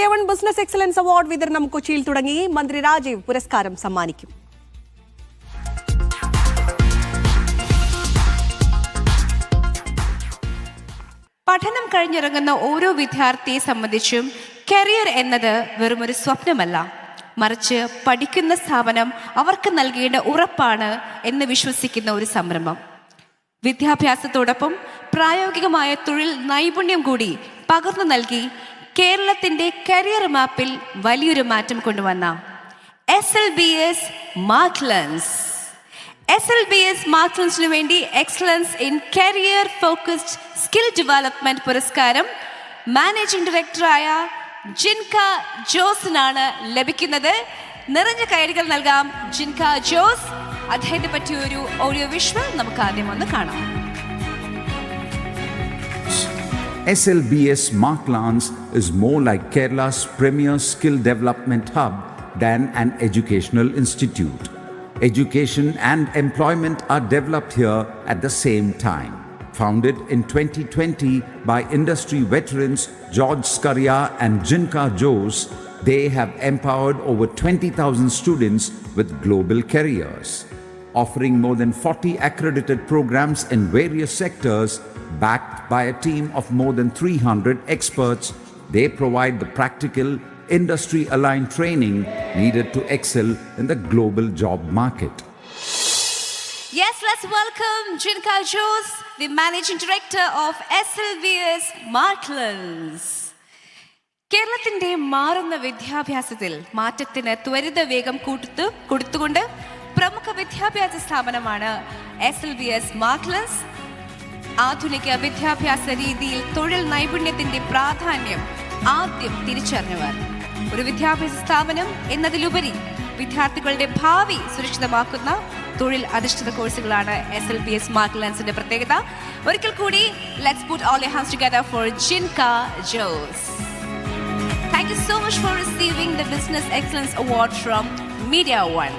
Media one business excellence award വിതരണം കൊച്ചിയിൽ തുടങ്ങി. മന്ത്രി രാജീവ് പുരസ്കാരം സമ്മാനിക്കും. പഠനം കഴിഞ്ഞിറങ്ങുന്ന ഓരോ വിദ്യാർത്ഥിയെ സംബന്ധിച്ചും കരിയർ എന്നത് വെറുമൊരു സ്വപ്നമല്ല, മറിച്ച് പഠിക്കുന്ന സ്ഥാപനം അവർക്ക് നൽകേണ്ട ഉറപ്പാണ് എന്ന് വിശ്വസിക്കുന്ന ഒരു സംരംഭം. വിദ്യാഭ്യാസത്തോടൊപ്പം പ്രായോഗികമായ തൊഴിൽ നൈപുണ്യം കൂടി പകർന്നു നൽകി കേരളത്തിൻ്റെ കരിയർ മാപ്പിൽ വലിയൊരു മാറ്റം കൊണ്ടുവന്ന SLBS മാർക്ക്ലൻസ്. SLBS മാർക്ക്ലൻസിനു വേണ്ടി excellence in career focused skill development പുരസ്കാരം മാനേജിംഗ് ഡയറക്ടറായ ജിൻക ജോസിനാണ് ലഭിക്കുന്നത്. നിറഞ്ഞ കൈയടികൾ നൽകാം ജിൻക ജോസ്. അദ്ദേഹത്തെ പറ്റിയ ഒരു ഓഡിയോ വിഷ്വൽ നമുക്ക് ആദ്യം ഒന്ന് കാണാം. SLBS Marklands is more like Kerala's premier skill development hub than an educational institute. Education and employment are developed here at the same time. Founded in 2020 by industry veterans George Scaria and Jinka Jose, they have empowered over 20,000 students with global careers. Offering more than 40 accredited programs in various sectors, backed by a team of more than 300 experts, they provide the practical, industry-aligned training needed to excel in the global job market. Yes, let's welcome Jinka Jose, the Managing Director of SLBS Marklands. കേരളത്തിൻ്റെ മാറുന്ന വിദ്യാഭ്യാസത്തിൽ മാറ്റത്തിന് ത്വരിത വേഗം കൊടുത്തുകൊണ്ട് പ്രമുഖ വിദ്യാഭ്യാസ സ്ഥാപനമാണ് SLBS Marklands. ആധുനിക വിദ്യാഭ്യാസ രീതിയിൽ തൊഴിൽ നൈപുണ്യത്തിന്റെ പ്രാധാന്യം ആദ്യം തിരിച്ചറിഞ്ഞവർ. ഒരു വിദ്യാഭ്യാസ സ്ഥാപനം എന്നതിലുപരി വിദ്യാർത്ഥികളുടെ ഭാവി സുരക്ഷിതമാക്കുന്ന തൊഴിൽ അധിഷ്ഠിത കോഴ്സുകളാണ് SLBS Marklandsന്റെ പ്രത്യേകത. ഒരിക്കൽ കൂടി let's put all your hands together for Jinka Jose. Thank you so much for receiving the Business Excellence Award from Media One.